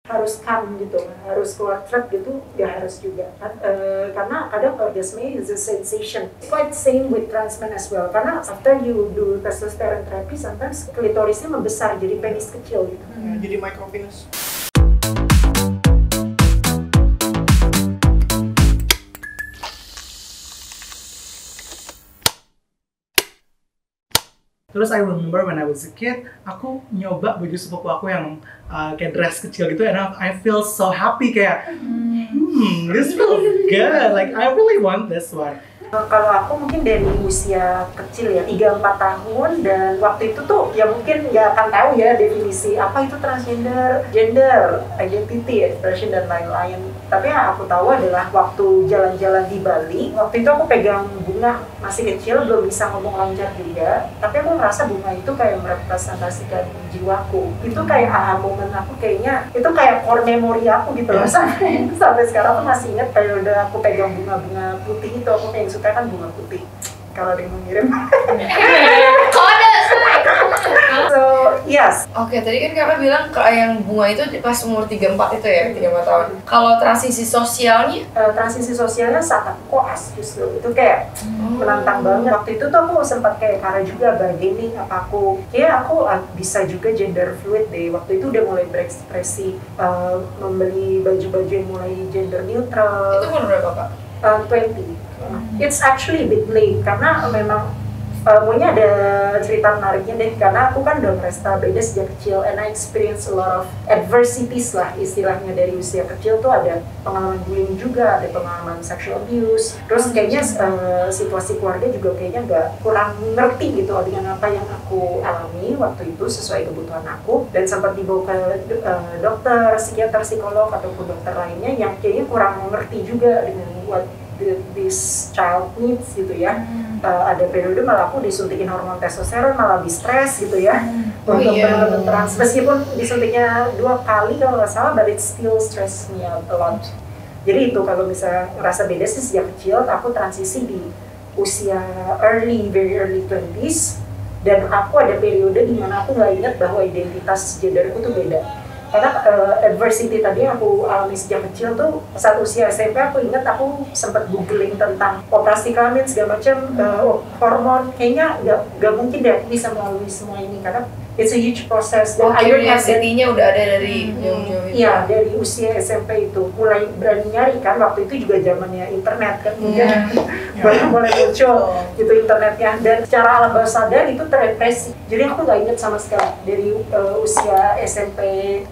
harus come gitu, harus keluar trap gitu, ya harus juga. Karena kadang orgasme is a sensation. Quite same with trans men as well. Karena after you do testosterone therapy, sometimes klitorisnya membesar jadi penis kecil gitu. Jadi micropenis. Terus I remember when I was a kid, aku nyoba baju sepupu aku yang kayak dress kecil gitu, and I feel so happy kayak, this feels good, like I really want this one. Kalau aku mungkin dari usia kecil ya, 3-4 tahun, dan waktu itu tuh ya mungkin nggak akan tahu ya definisi apa itu transgender, gender, identity, expression, dan lain-lain. Tapi yang aku tahu adalah waktu jalan-jalan di Bali, waktu itu aku pegang bunga, masih kecil, belum bisa ngomong lancar juga, tapi aku merasa bunga itu kayak merepresentasikan jiwaku. Itu kayak aha moment aku, kayaknya itu kayak core memory aku gitu loh. Sampai sekarang aku masih ingat periode aku pegang bunga-bunga putih itu, aku yang suka kan bunga putih. Kalau ada yang mau ngirim. Kode! So, yes. Oke, tadi kan kakak bilang yang bunga itu pas umur 34 itu ya, 34 tahun. Kalau transisi sosialnya? Transisi sosialnya saat aku koas justru. Itu kayak menantang banget. Waktu itu tuh aku sempat kayak Kara juga bargaining apa aku bisa juga gender fluid deh. Waktu itu udah mulai berekspresi, membeli baju-baju yang mulai gender neutral. Itu umur berapa, Kak? 20. It's actually a bit late karena memang pokoknya ada cerita menariknya deh, karena aku kan udah merasa beda sejak kecil, and I experience a lot of adversities lah istilahnya. Dari usia kecil tuh ada pengalaman bullying juga, ada pengalaman sexual abuse, terus kayaknya situasi keluarga juga kayaknya kurang ngerti gitu dengan apa yang aku alami waktu itu sesuai kebutuhan aku, dan sempat dibawa ke dokter, psikiater, psikolog ataupun dokter lainnya yang kayaknya kurang mengerti juga dengan what this child needs gitu ya. Ada periode malah aku disuntikin hormon testosteron, malah lebih stres gitu ya. Untuk teman-teman trans, meskipun disuntiknya 2 kali kalau nggak salah, but it still stress me out a lot. Jadi itu kalau misalnya ngerasa beda sih sejak kecil. Aku transisi di usia very early 20s, dan aku ada periode di mana aku nggak ingat bahwa identitas genderku tuh beda. Karena adversity tadi yang aku alami sejak kecil tuh, saat usia SMP aku ingat aku sempat googling tentang operasi kelamin segala macam, hormon. Kayaknya nggak mungkin deh aku bisa melalui semua ini karena it's a huge process. Dan curiosity-nya udah ada dari jauh-jauh itu. Iya, dari usia SMP itu mulai berani nyari kan, waktu itu juga zamannya internet kan, baru mulai muncul gitu internetnya, dan secara alam bawah sadar itu terrepresi. Jadi aku nggak inget sama sekali dari usia SMP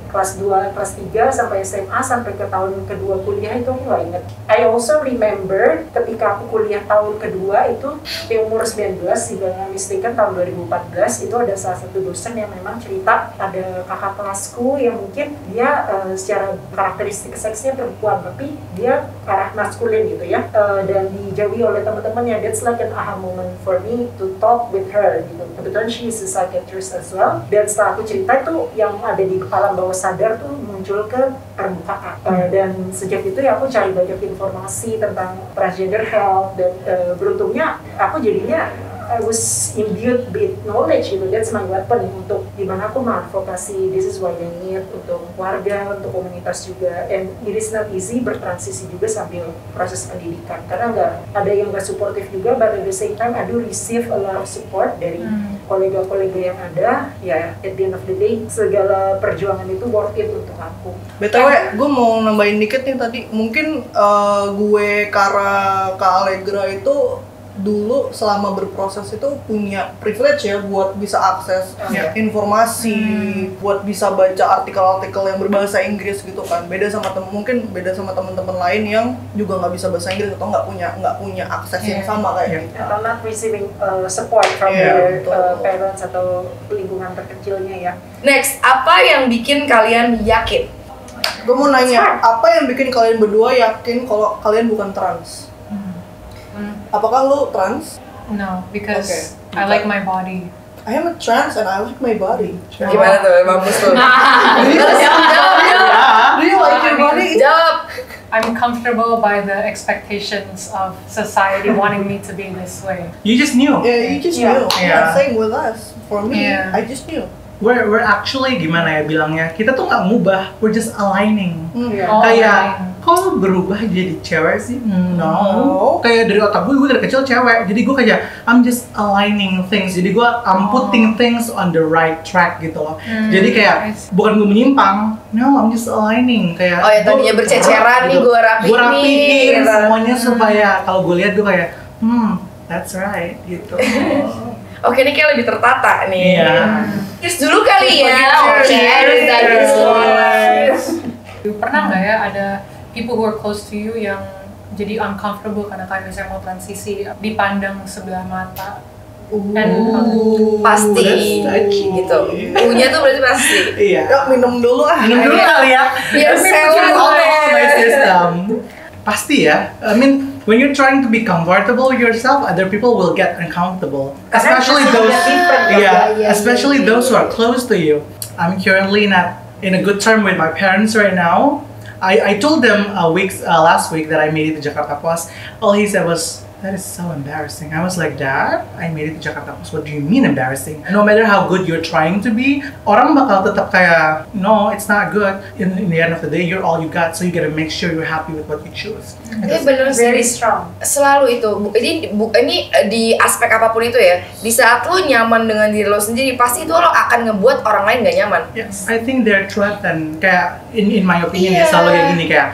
kelas 2, kelas 3 sampai SMA sampai ke tahun kedua kuliah itu aku nggak inget. I also remember ketika aku kuliah tahun kedua itu di umur 19, jika nggak mistaken tahun 2014, itu ada salah satu dosen yang memang cerita ada kakak kelasku yang mungkin dia secara karakteristik seksnya perempuan tapi dia arah maskulin gitu ya, dan dijauhi oleh teman-temannya. That's like an aha moment for me to talk with her gitu. Kebetulan she is a psychiatrist as well, dan setelah aku cerita itu yang ada di alam bawah sadar tuh muncul ke permukaan. Dan sejak itu ya aku cari banyak informasi tentang transgender health, dan beruntungnya aku jadinya I was imbued with knowledge gitu. That's my weapon untuk dimana aku mengadvokasi this is what I need untuk keluarga, untuk komunitas juga. And it is not easy bertransisi juga sambil proses pendidikan karena ada yang gak supportive juga, but at the same time I do receive a lot of support dari kolega-kolega yang ada. Ya, at the end of the day segala perjuangan itu worth it untuk aku. BTW, gue mau nambahin dikit nih tadi. Mungkin gue, Kara, Kak Allegra itu dulu selama berproses itu punya privilege ya buat bisa akses informasi, buat bisa baca artikel-artikel yang berbahasa Inggris gitu kan. Mungkin beda sama teman-teman lain yang juga nggak bisa bahasa Inggris atau nggak punya akses yang sama kayak gitu. Atau not receiving support from their parents atau lingkungan terkecilnya ya. Next, apa yang bikin kalian yakin? Gue mau nanya, apa yang bikin kalian berdua yakin kalau kalian bukan trans? Apakah lo trans? No, because I like my body. I am a trans and I like my body. Gimana tuh? Mampus tuh. Do you like your body? Jawab. I'm comfortable by the expectations of society wanting me to be this way. You just knew. Yeah, you just knew. Yeah. Same with us. For me, I just knew. we're actually gimana ya bilangnya, kita tuh nggak ngubah, we're just aligning. Oh, Kayak kok lu berubah jadi cewek sih? No. Kayak dari otak gue dari kecil cewek, jadi gue kayak I'm just aligning things, jadi I'm putting things on the right track gitu loh. Jadi kayak bukan gue menyimpang, no, I'm just aligning. Kayak Oh ya, tadinya berceceran nih, gue rapihin gitu. semuanya supaya kalau gue lihat gue kayak that's right gitu. Oke, ini kayak lebih tertata nih. Iya. Cheers dulu kali ya. Cheers. Cheers. Pernah nggak ya ada people who are close to you yang jadi uncomfortable karena kayak misalnya mau transisi dipandang sebelah mata? Pasti gitu. Punya tuh berarti pasti. Iya. Yuk minum dulu Minum dulu kali ya. Biar sehat. My system. Pasti ya. I mean, when you're trying to be comfortable with yourself, other people will get uncomfortable. Especially those, especially those who are close to you. I'm currently not in a good term with my parents right now. I told them last week that I made it to Jakarta Post. All he said was, "That is so embarrassing." I was like, "Dad, I made it to Jakarta Post. What do you mean embarrassing? No matter how good you're trying to be, orang bakal tetap kayak, no, it's not good. In the end of the day, you're all you got. So you gotta make sure you're happy with what you choose." Ini bener Very sih. strong. Selalu itu. Ini di aspek apapun itu ya. Di saat lo nyaman dengan diri lo sendiri, pasti itu lo akan ngebuat orang lain gak nyaman. Yes, I think they're threatened. Kayak in my opinion ya selalu kayak gini kayak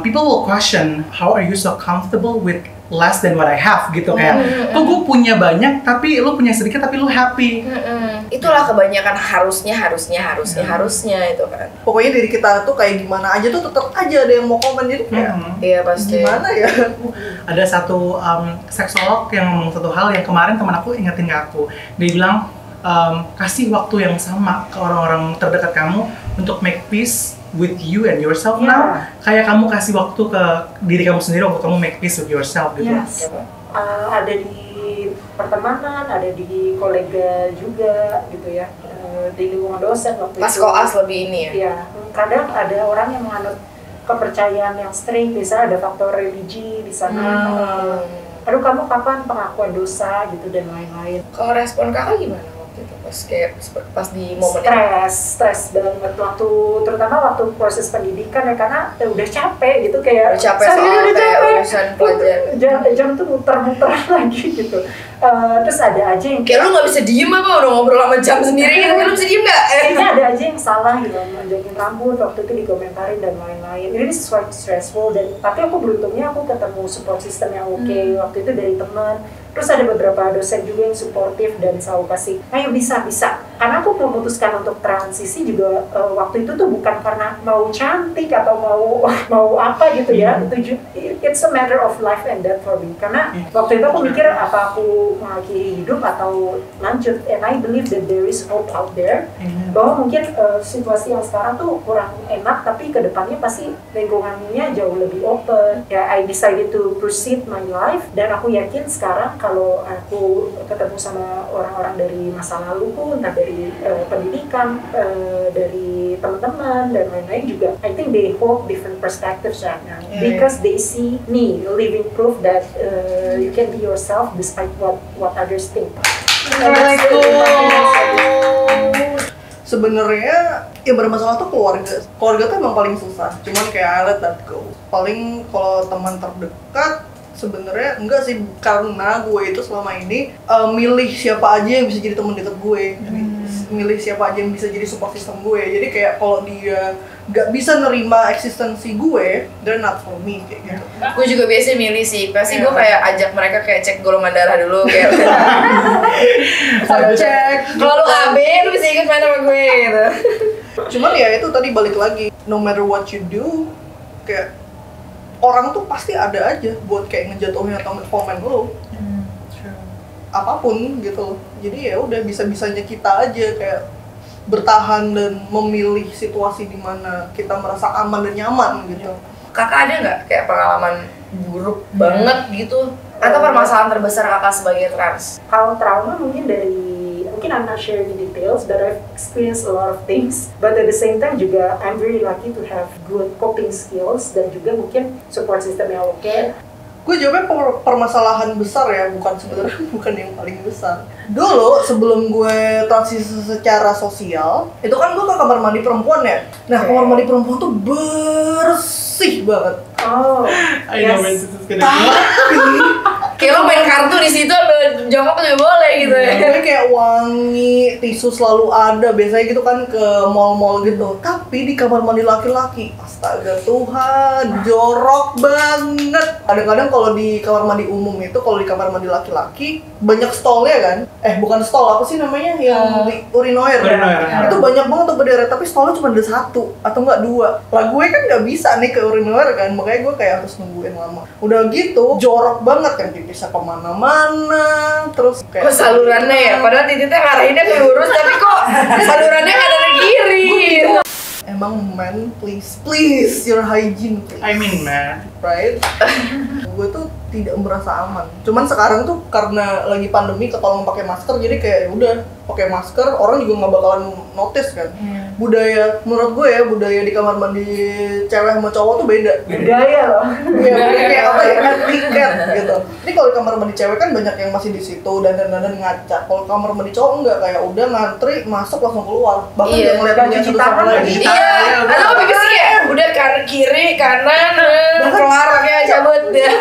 people will question how are you so comfortable with less than what I have gitu kayak kok gue punya banyak tapi lu punya sedikit tapi lu happy. Itulah kebanyakan harusnya itu kan. Pokoknya diri kita tuh kayak gimana aja tuh tetap aja ada yang mau komen, jadi kayak Iya pasti. gimana ya? Ada satu seksolog yang ngomong satu hal yang kemarin teman aku ingetin ke aku. Dia bilang kasih waktu yang sama ke orang-orang terdekat kamu untuk make peace with you and yourself now. Kayak kamu kasih waktu ke diri kamu sendiri untuk kamu make peace with yourself gitu. Yes. Ada di pertemanan, ada di kolega juga gitu ya, di lingkungan dosen waktu Pas itu. koas lebih ini ya. Iya, kadang ada orang yang menganut kepercayaan yang strict, misalnya ada faktor religi di sana. Aduh, kamu kapan pengakuan dosa gitu dan lain-lain. Kalau respon kakak gimana waktu itu pas di momen itu? Stres banget waktu, terutama waktu proses pendidikan ya, karena udah capek gitu kayak Udah capek saya soal udah kayak capek. urusan pelajaran. Jam tuh muter-muter lagi gitu. Terus ada aja yang Kayak lu gak bisa diem apa udah ngobrol sama jam sendiri gitu, lu bisa diem gak? kayaknya ada aja yang salah gitu, manjangin rambut waktu itu dikomentarin dan lain-lain. Ini sesuatu stressful, dan tapi aku beruntungnya aku ketemu support system yang oke waktu itu dari teman. Terus ada beberapa dosen juga yang suportif dan selalu kasih, ayo bisa. Karena aku memutuskan untuk transisi juga waktu itu tuh bukan karena mau cantik atau mau apa gitu ya. It's a matter of life and death for me. Karena waktu itu aku mikir apa aku mengakhiri hidup atau lanjut. And I believe that there is hope out there. Bahwa mungkin situasi yang sekarang tuh kurang enak, tapi kedepannya pasti lingkungannya jauh lebih open. Ya, I decided to proceed my life, dan aku yakin sekarang kalau aku ketemu sama orang-orang dari masa laluku, entah dari pendidikan, dari teman-teman dan lain-lain juga, I think they hold different perspectives right now, because they see me living proof that you can be yourself despite what others think. Sebenarnya yang bermasalah tuh keluarga tuh emang paling susah, cuman kayak I let that go. Paling kalau teman terdekat sebenarnya enggak sih, karena gue itu selama ini milih siapa aja yang bisa jadi teman dekat gue, milih siapa aja yang bisa jadi support system gue. Jadi kayak kalau dia nggak bisa nerima eksistensi gue, they're not for me kayak gitu. Gue juga biasanya milih sih, pasti gue kayak ajak mereka kayak cek golongan darah dulu kayak Cek. kalau lu AB lu bisa ikut main sama gue gitu. Cuman ya itu tadi balik lagi, no matter what you do, kayak orang tuh pasti ada aja buat kayak ngejatuhin atau nge-comment lo. Apapun gitu loh. Jadi ya udah bisa-bisanya kita aja kayak bertahan dan memilih situasi di mana kita merasa aman dan nyaman gitu. Kakak ada nggak kayak pengalaman buruk banget gitu? Atau permasalahan terbesar kakak sebagai trans? Kalau trauma mungkin I'm not sharing the details, but I've experienced a lot of things. But at the same time juga I'm very lucky to have good coping skills, dan juga mungkin support system yang oke. Gue jawabnya permasalahan besar ya, sebenarnya bukan yang paling besar. Dulu sebelum gue transisi secara sosial, itu kan gue ke kamar mandi perempuan ya. Nah, kamar mandi perempuan tuh bersih banget. Oh, I know where this is gonna go. Kayak lo main kartu di situ, lo jongkok juga boleh gitu ya. Gue kayak wangi, tisu selalu ada, biasanya gitu kan ke mall-mall gitu. Tapi di kamar mandi laki-laki, astaga Tuhan, jorok banget. Kadang-kadang kalau di kamar mandi umum itu, kalau di kamar mandi laki-laki banyak stallnya kan? Bukan stall, apa sih namanya? Yang di urinoir. Urinoir. Itu banyak banget tuh berderet, tapi stallnya cuma ada 1 atau enggak 2. Lah gue kan nggak bisa nih ke urinoir kan, makanya gue kayak harus nungguin lama. Udah gitu, jorok banget kan, bisa kemana-mana, terus kayak salurannya ya, padahal titiknya ngarahinnya ke lurus, tapi kok salurannya nggak dari kiri. Emang man, please your hygiene please. I mean, man. Right? Gue tuh tidak merasa aman. Cuman sekarang tuh karena lagi pandemi ketolong pakai masker, jadi kayak ya udah pakai masker, orang juga nggak bakalan notice kan. Budaya, menurut gue ya, budaya di kamar mandi cewek sama cowok tuh beda. budaya loh. Ya, kayak apa ya, etiket gitu. Ini kalau di kamar mandi cewek kan banyak yang masih di situ dan ngaca. Kalau kamar mandi cowok enggak, kayak udah ngantri, masuk langsung keluar. Bahkan Iya, dia ngeliat dan punya cuci satu sama tangan lain. lagi. Iya, atau pikir sih kayak udah kiri, kanan, keluar kayak cabut ya.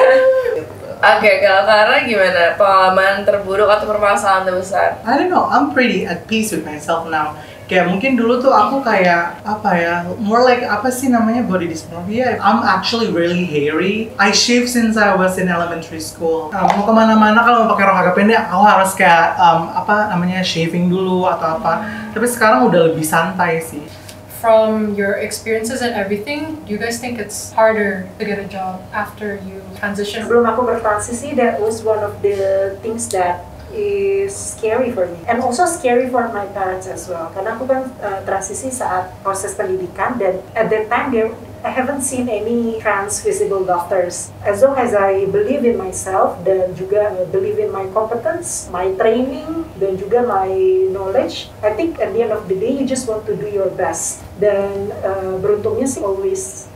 Oke, kalau Kara gimana? Pengalaman terburuk atau permasalahan terbesar? I don't know, I'm pretty at peace with myself now. Kayak mungkin dulu tuh aku kayak apa ya, more like apa sih namanya, body dysmorphia. I'm actually really hairy. I shave since I was in elementary school. Mau kemana-mana kalau mau pakai rok agak pendek, aku harus kayak apa namanya, shaving dulu atau apa. Tapi sekarang udah lebih santai sih. From your experiences and everything, do you guys think it's harder to get a job after you transition? Sebelum aku bertransisi, that was one of the things that is scary for me and also scary for my parents as well, karena aku kan transisi saat proses pendidikan, dan at that time I haven't seen any trans visible doctors. As long as I believe in myself dan juga believe in my competence, my training dan juga my knowledge, I think at the end of the day you just want to do your best. Dan beruntungnya sih always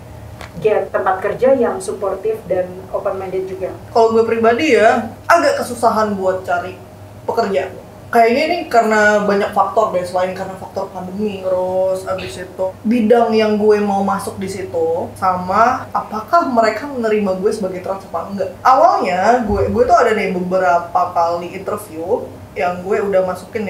get tempat kerja yang suportif dan open-minded juga. Kalau gue pribadi ya, agak kesusahan buat cari pekerjaan. Kayaknya ini karena banyak faktor deh, selain karena faktor pandemi. Terus abis itu bidang yang gue mau masuk di situ, sama apakah mereka menerima gue sebagai trans apa enggak. Awalnya gue tuh ada nih beberapa kali interview yang gue udah masukin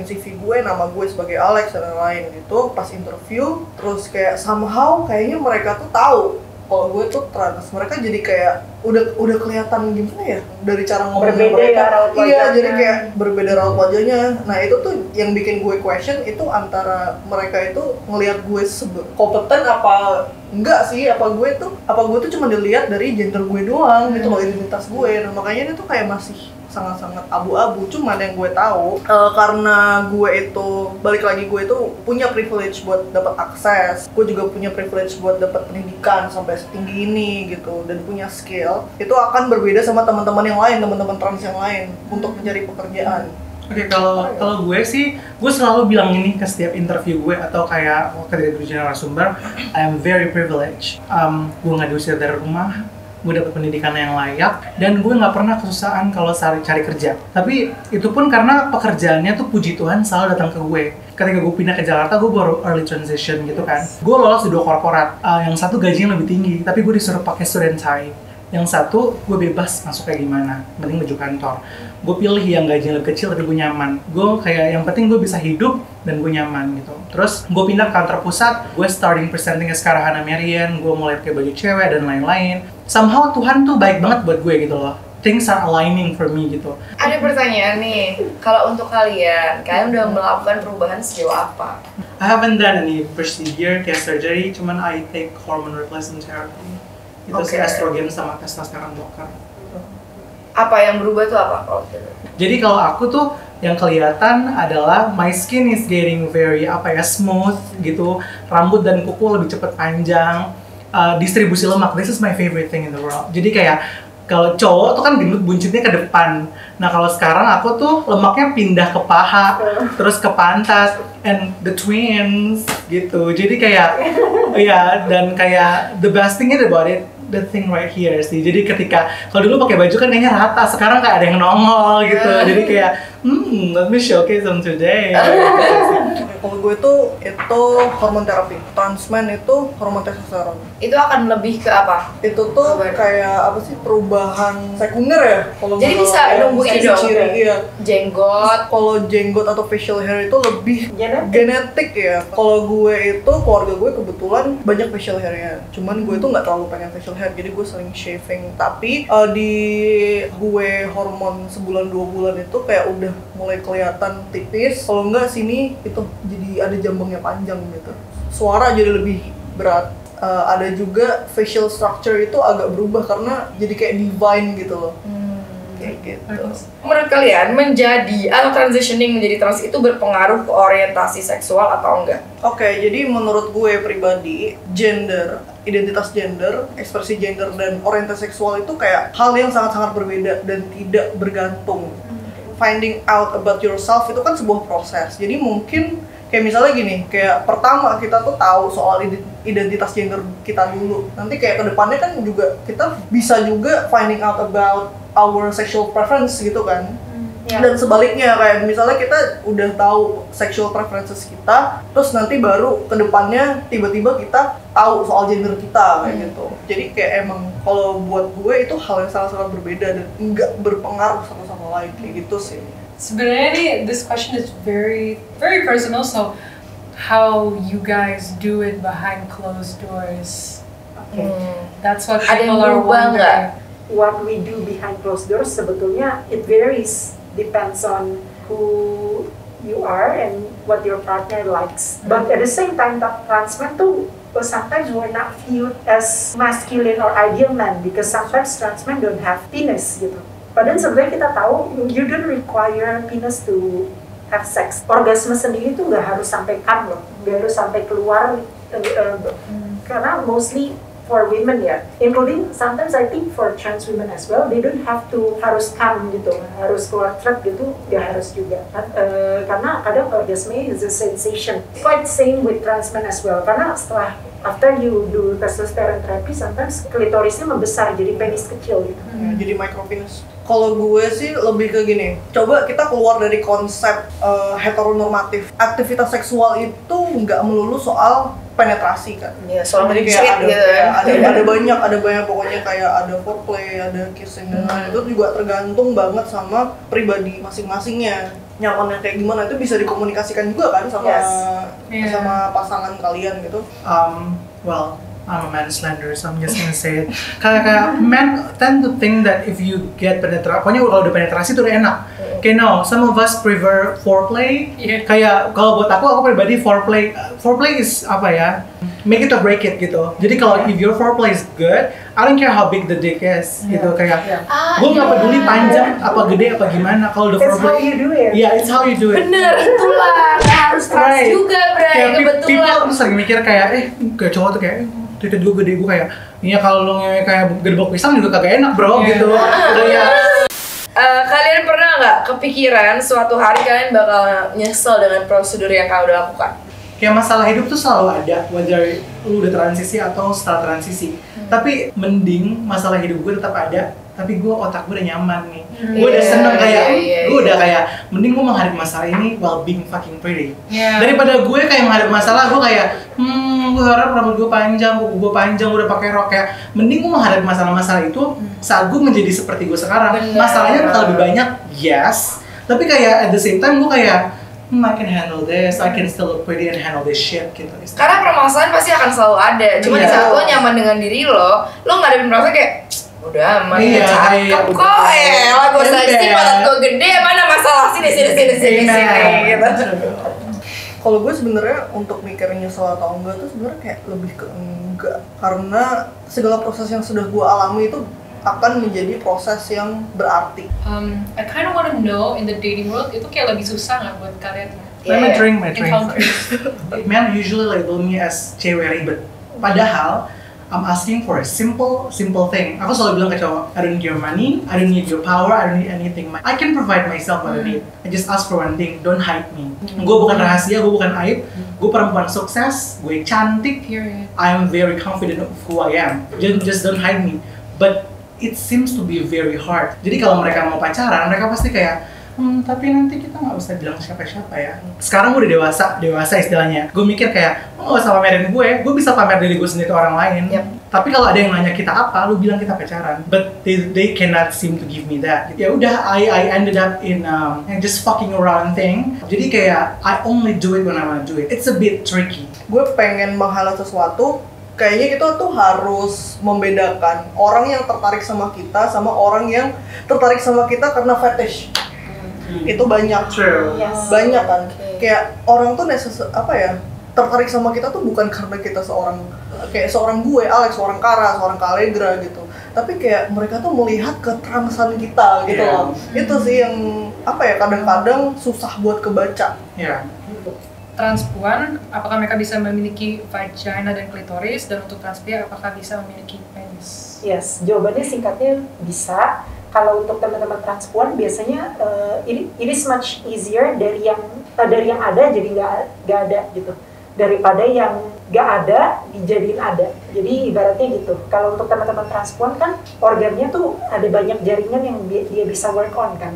CV gue, nama gue sebagai Alex dan lain gitu. Pas interview, terus kayak somehow kayaknya mereka tuh tahu kalau gue tuh trans. Mereka jadi kayak udah kelihatan gimana ya dari cara ngomongnya Berbeda mereka. ya raut Iya, wajahnya. jadi kayak berbeda raut wajahnya. Nah itu tuh yang bikin gue question, itu antara mereka itu ngelihat gue kompeten apa enggak sih, apa gue tuh cuma dilihat dari gender gue doang gitu loh, identitas gue. Nah makanya itu kayak masih sangat-sangat abu-abu. Cuman yang gue tahu karena gue itu balik lagi, gue itu punya privilege buat dapat akses, gue juga punya privilege buat dapat pendidikan sampai setinggi ini gitu, dan punya skill, itu akan berbeda sama teman-teman yang lain, teman-teman trans yang lain untuk mencari pekerjaan. Oke, kalau gue sih, gue selalu bilang ini ke setiap interview gue atau kayak ketika gue jadi narasumber, I am very privileged. Gue nggak diusir dari rumah, gue dapat pendidikan yang layak, dan gue nggak pernah kesusahan kalau cari kerja. Tapi itu pun karena pekerjaannya tuh puji Tuhan selalu datang ke gue. Ketika gue pindah ke Jakarta, gue baru early transition gitu kan. Gue lolos di 2 korporat, yang satu gajinya lebih tinggi, tapi gue disuruh pakai student tie. Yang satu, gue bebas masuk kayak gimana, penting menuju kantor. Gue pilih yang gajinya lebih kecil tapi gue nyaman. Gue kayak yang penting gue bisa hidup dan gue nyaman gitu. Terus gue pindah ke kantor pusat, gue starting presenting as Kara Hana Marian, gue mulai pakai baju cewek dan lain-lain. Somehow Tuhan tuh baik banget buat gue gitu loh. Things are aligning for me gitu. Ada pertanyaan nih, kalau untuk kalian udah melakukan perubahan sejauh apa? I haven't done any procedure kayak surgery, cuman I take hormone replacement therapy. Itu sih estrogen sama testosteron blocker. Apa yang berubah tuh apa kalau gitu? Jadi kalau aku tuh yang kelihatan adalah my skin is getting very smooth gitu, rambut dan kuku lebih cepat panjang, distribusi lemak, this is my favorite thing in the world. Jadi kayak kalau cowok tuh kan gendut buncitnya ke depan. Nah kalau sekarang aku tuh lemaknya pindah ke paha, terus ke pantat, and the twins gitu. Jadi kayak ya, dan kayak the best thing about it, the thing right here sih. Jadi ketika kalau dulu pakai baju kan kayaknya rata, sekarang kayak ada yang nongol gitu. Jadi kayak let me showcase them today. Kalau gue tuh itu hormon terapi. Transmen itu hormon testosteron. Itu akan lebih ke apa? Itu tuh kayak apa sih, perubahan sekunder ya? Kalau Jadi bisa nunggu ini dong? Iya. Jenggot. Kalau jenggot atau facial hair itu lebih genetik ya. Kalau gue itu, keluarga gue kebetulan banyak facial hairnya. Cuman gue tuh nggak terlalu pengen facial hair, jadi gue sering shaving. Tapi di gue hormon sebulan 2 bulan itu kayak udah mulai kelihatan tipis. Kalau nggak sini itu jadi ada jambangnya panjang gitu. Suara jadi lebih berat. Ada juga facial structure itu agak berubah karena jadi kayak divine gitu loh. Kayak gitu. Menurut kalian menjadi atau transitioning menjadi trans itu berpengaruh ke orientasi seksual atau enggak? Oke, jadi menurut gue pribadi, gender, identitas gender, ekspresi gender dan orientasi seksual itu kayak hal yang sangat-sangat berbeda dan tidak bergantung. Finding out about yourself itu kan sebuah proses. Jadi mungkin kayak misalnya gini, kayak pertama kita tuh tahu soal identitas gender kita dulu. Nanti kayak kedepannya kan juga kita bisa juga finding out about our sexual preference gitu kan. Dan sebaliknya, kayak misalnya kita udah tahu sexual preferences kita, terus nanti baru kedepannya tiba-tiba kita tahu soal gender kita kayak gitu. Jadi kayak emang kalau buat gue itu hal yang sangat-sangat berbeda dan nggak berpengaruh satu sama lain kayak gitu sih. Sebenarnya nih, this question is very, very personal. So, how you guys do it behind closed doors? That's what Ada yang people are berubah nggak? wondering. What we do behind closed doors sebetulnya it varies, depends on who you are and what your partner likes. But at the same time, trans men too sometimes we're not viewed as masculine or ideal man because sometimes trans men don't have penis gitu. Padahal sebenarnya kita tahu you don't require penis to have sex. Orgasme sendiri tuh nggak harus sampai come loh, nggak harus sampai keluar karena mostly for women ya, including sometimes I think for trans women as well, they don't have to harus come gitu, harus keluar thread gitu, nggak harus juga. Karena kadang orgasme is a sensation. Quite same with trans men as well, karena setelah after you do testosterone therapy, sometimes klitorisnya membesar jadi penis kecil gitu. Jadi micropenis. Kalau gue sih lebih ke gini, coba kita keluar dari konsep heteronormatif. Aktivitas seksual itu nggak melulu soal penetrasi kan. Iya, soal Jadi mencit kayak gitu ya. ada banyak pokoknya kayak ada foreplay, ada kissing dan lain. Itu juga tergantung banget sama pribadi masing-masingnya. Nyamannya kayak gimana itu bisa dikomunikasikan juga kan sama sama pasangan kalian gitu. Well, I'm a man slender, so I'm just gonna say it. Kayak men tend to think that if you get penetrasi, pokoknya kalau udah penetrasi itu udah enak. Okay, no, some of us prefer foreplay. Kayak kalau buat aku pribadi foreplay is apa ya? Make it or break it gitu. Jadi kalau if your foreplay is good, I don't care how big the dick is gitu. Kayak gue nggak peduli panjang apa gede apa gimana. Kalau the That's how foreplay, you do it. yeah, it's how you do it. Bener, itulah. Nggak harus trans juga, Bray. Kayak Kebetulan. people terus lagi mikir kayak kayak cowok tuh kayak titik gue gede, gue kayak iya kalau lo ngewe kayak gedebok pisang juga kagak enak bro gitu. Kayak Kalian pernah nggak kepikiran suatu hari kalian bakal nyesel dengan prosedur yang kalian udah lakukan? kayak masalah hidup tuh selalu ada, wajar lu udah transisi atau setelah transisi. Tapi mending masalah hidup gue tetap ada, tapi gue otak gue udah nyaman nih. Gue udah seneng kayak, gue udah kayak mending gue menghadapi masalah ini while being fucking pretty. Daripada gue kayak menghadapi masalah, gue kayak gue harap rambut gue panjang, kuku gue panjang, gue udah pakai rok kayak. Mending gue menghadapi masalah-masalah itu saat gue menjadi seperti gue sekarang. Masalahnya bakal lebih banyak, yes. Tapi kayak at the same time gue kayak I can handle this, I can still look pretty and handle this shit gitu. Karena permasalahan pasti akan selalu ada. Cuma di saat lo nyaman dengan diri lo nggak ada perasaan kayak udah aman, cakep kok ya, lah gue sensitif, otot gue gede, mana masalah sini gitu. Kalau gue sebenarnya untuk mikirin nyesel atau enggak tuh sebenarnya kayak lebih ke enggak, karena segala proses yang sudah gue alami itu akan menjadi proses yang berarti. I kind of want to know in the dating world itu kayak lebih susah nggak buat kalian? Let me drink my drink. Encounters. Men usually label me as cewek ribet. Padahal I'm asking for a simple thing. Aku selalu bilang ke cowok, I don't need your money, I don't need your power, I don't need anything. I can provide myself what I need. I just ask for one thing, don't hide me. Gue bukan rahasia, gue bukan aib. Gue perempuan sukses, gue cantik. Period. I am very confident of who I am. Just don't hide me. But it seems to be very hard. Jadi kalau mereka mau pacaran, mereka pasti kayak, tapi nanti kita nggak usah bilang siapa-siapa ya. Sekarang gue udah dewasa istilahnya. Gue mikir kayak, nggak usah pamerin gue bisa pamer diri gue sendiri ke orang lain. Tapi kalau ada yang nanya kita apa, lu bilang kita pacaran. But they cannot seem to give me that. Ya udah, I ended up in just fucking around thing. Jadi kayak, I only do it when I wanna do it. It's a bit tricky. Gue pengen meng-highlight sesuatu, kayaknya kita tuh harus membedakan orang yang tertarik sama kita sama orang yang tertarik sama kita karena fetish. Itu banyak. True. Yes. Banyak kan. Kayak orang tuh tertarik sama kita tuh bukan karena kita seorang gue, Alex, seorang Kara, seorang Kalegra gitu. Tapi kayak mereka tuh melihat keterampilan kita gitu loh. Itu sih yang kadang-kadang susah buat kebaca. Transpuan, apakah mereka bisa memiliki vagina dan klitoris, dan untuk transpria apakah bisa memiliki penis? Yes, jawabannya singkatnya bisa. Kalau untuk teman-teman transpuan biasanya it is much easier dari yang ada jadi nggak ada gitu, daripada yang nggak ada dijadiin ada. Jadi ibaratnya gitu. Kalau untuk teman-teman transpuan kan organnya tuh ada banyak jaringan yang dia bisa work on kan.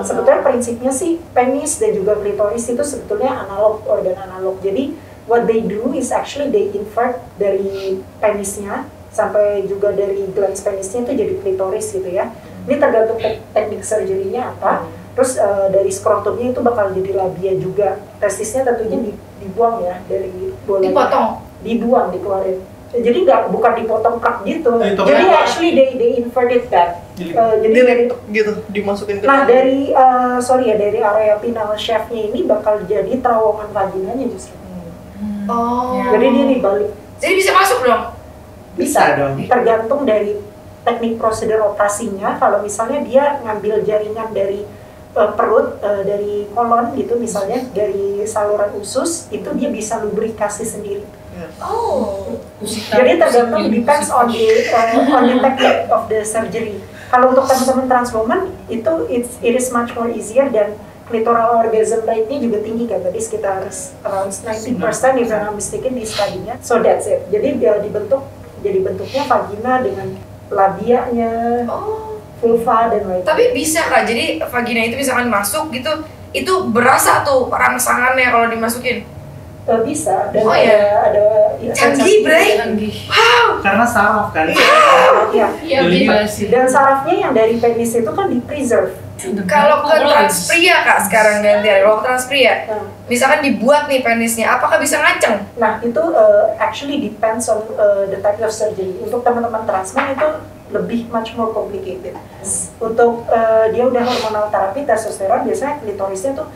Sebetulnya prinsipnya sih penis dan juga klitoris itu sebetulnya organ analog. Jadi what they do is actually they invert dari penisnya sampai juga dari glans penisnya itu jadi klitoris gitu ya. Ini tergantung teknik surgery-nya apa. Terus dari skrotumnya itu bakal jadi labia juga. Testisnya tentunya dibuang ya dari bola. Dibuang, dikeluarin. Jadi bukan dipotong plak gitu. Jadi actually they inverted that. Jadi gitu dimasukin ke. Nah dari dari area penile shaft-nya ini bakal jadi terowongan vaginanya justru. Jadi dia dibalik. Jadi bisa masuk dong? Bisa dong. Tergantung dari teknik prosedur operasinya. Kalau misalnya dia ngambil jaringan dari perut, dari kolon gitu misalnya, dari saluran usus, itu dia bisa lubrikasi sendiri. Jadi tergantung depends on the technique of the surgery. Kalau untuk teman-teman transwoman itu it is much more easier dan clitoral orgasm rate-nya juga tinggi kan, tadi sekitar around 90% if I'm not mistaken di study-nya. So that's it. Jadi dia jadi bentuknya vagina dengan labianya, vulva dan lain-lain. Tapi bisa Kak, jadi vagina itu misalkan masuk gitu, itu berasa tuh rangsangannya kalau dimasukin? Bisa, dan ada canggih, Bray. Wow. Karena saraf kan. Iya, sih. Dan sarafnya yang dari penis itu kan di preserve. Kalau ke transpria Kak sekarang gantian, kalau ke transpria, misalkan dibuat nih penisnya, apakah bisa ngaceng? Nah itu actually depends on the type of surgery. Untuk teman-teman transman itu lebih much more complicated. Untuk dia udah hormonal terapi testosteron, biasanya klitorisnya tuh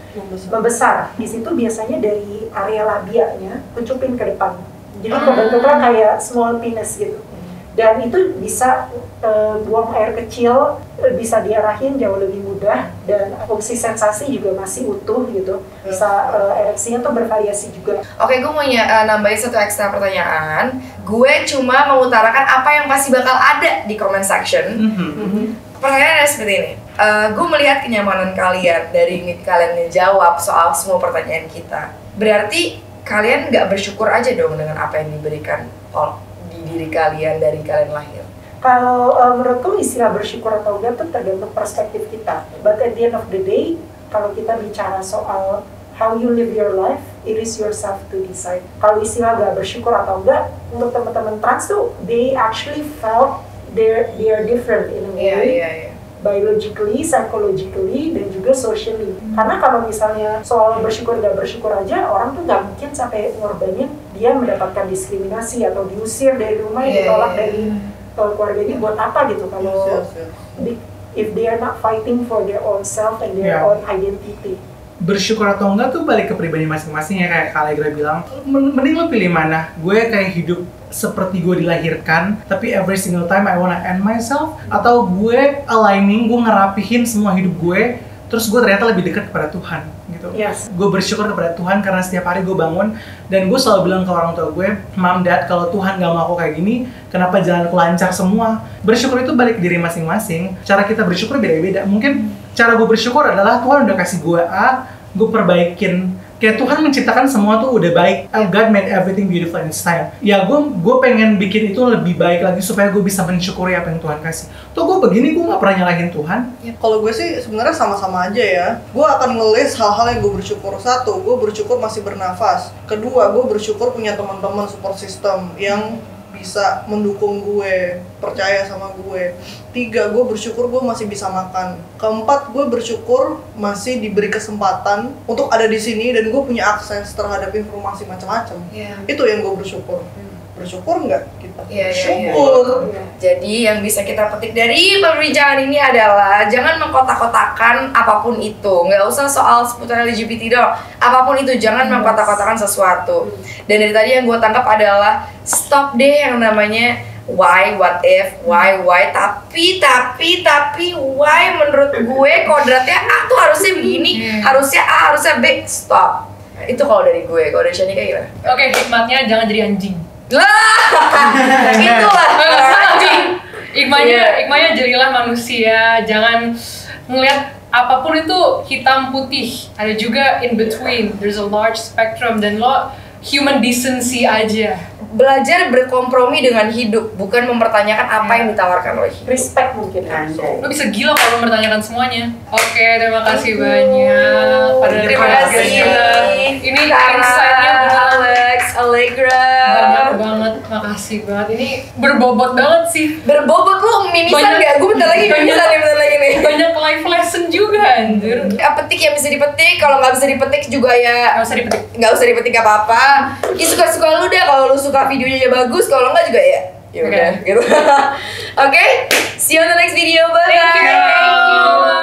membesar. Di situ biasanya dari area labianya kucupin ke depan. Jadi kebentuknya kayak small penis gitu. Dan itu bisa buang air kecil, bisa diarahin jauh lebih mudah, dan fungsi sensasi juga masih utuh gitu. Bisa ereksinya tuh bervariasi juga. Oke, gue mau nambahin satu ekstra pertanyaan. Gue cuma mengutarakan apa yang pasti bakal ada di comment section. Pertanyaannya seperti ini. Gue melihat kenyamanan kalian dari kalian menjawab soal semua pertanyaan kita. Berarti kalian nggak bersyukur aja dong dengan apa yang diberikan di diri kalian dari kalian lahir? Kalau menurutku istilah bersyukur atau enggak itu tergantung perspektif kita. But at the end of the day, kalau kita bicara soal how you live your life, it is yourself to decide. Kalau istilah nggak bersyukur atau enggak, untuk teman-teman trans tuh, they actually felt they are different in a way. Biologically, psychologically, dan juga socially. Karena kalau misalnya soal bersyukur nggak bersyukur aja, orang tuh nggak mungkin sampai ngorbanin dia mendapatkan diskriminasi atau diusir dari rumah, ditolak dari keluarganya buat apa gitu. Kalau if they are not fighting for their own self and their own identity. Bersyukur atau enggak tuh balik ke pribadi masing-masing ya, kayak Kalegra bilang. Mending lo pilih mana? Gue kayak hidup seperti gue dilahirkan, tapi every single time I wanna end myself, atau gue aligning, gue ngerapihin semua hidup gue terus gue ternyata lebih dekat kepada Tuhan gitu. Yes. Gue bersyukur kepada Tuhan karena setiap hari gue bangun dan gue selalu bilang ke orang tua gue, Mom, Dad, kalau Tuhan gak mau aku kayak gini, kenapa jalanku lancar semua? Bersyukur itu balik ke diri masing-masing. Cara kita bersyukur beda-beda. Mungkin cara gue bersyukur adalah Tuhan udah kasih gue A, gue perbaikin. Kayak Tuhan menciptakan semua tuh udah baik. God made everything beautiful in His time. Ya gue pengen bikin itu lebih baik lagi supaya gue bisa mensyukuri apa yang Tuhan kasih. Tuh gue begini, gue gak pernah nyalahin Tuhan. Ya, kalau gue sih sebenarnya sama-sama aja ya. Gue akan ngelis hal-hal yang gue bersyukur. Satu, gue bersyukur masih bernafas. Kedua, gue bersyukur punya teman-teman support system yang bisa mendukung gue, percaya sama gue. Tiga, gue bersyukur gue masih bisa makan. Keempat, gue bersyukur masih diberi kesempatan untuk ada di sini dan gue punya akses terhadap informasi macam-macam. Itu yang gue bersyukur. Bersyukur nggak kita? Syukur. Jadi yang bisa kita petik dari perbincangan ini adalah jangan mengkotak-kotakan apapun itu. Nggak usah soal seputar LGBT dong. Apapun itu jangan mengkotak-kotakan sesuatu. Dan dari tadi yang gue tangkap adalah stop deh yang namanya why, what if, why, tapi why menurut gue kodratnya A tuh harusnya begini, harusnya A, harusnya B. Stop. Itu kalau dari gue. Kalau dari Shanika gimana? Oke, hikmatnya jangan jadi anjing. Lah, itulah anjing. Hikmahnya jadilah manusia, jangan ngelihat apapun itu hitam putih. Ada juga in between. There's a large spectrum dan lo human decency aja. Belajar berkompromi dengan hidup, bukan mempertanyakan apa yang ditawarkan oleh hidup. Respect mungkin Anda. Lo bisa gila kalau lo mempertanyakan semuanya. Oke, terima kasih banyak. Terima kasih. Ini Kara, insight-nya beneran Alex, Allegra. banyak banget. Makasih banget. Ini berbobot banget sih. Berbobot lu mimisan gak? Gue bentar lagi nih. Banyak life lesson juga anjir. Petik yang bisa dipetik, kalau nggak bisa dipetik juga ya Nggak usah dipetik. gak apa-apa. Ya suka-suka lu deh, kalau lu suka videonya bagus, kalau nggak juga ya udah gitu. Oke, see you on the next video. Bye. Thank you.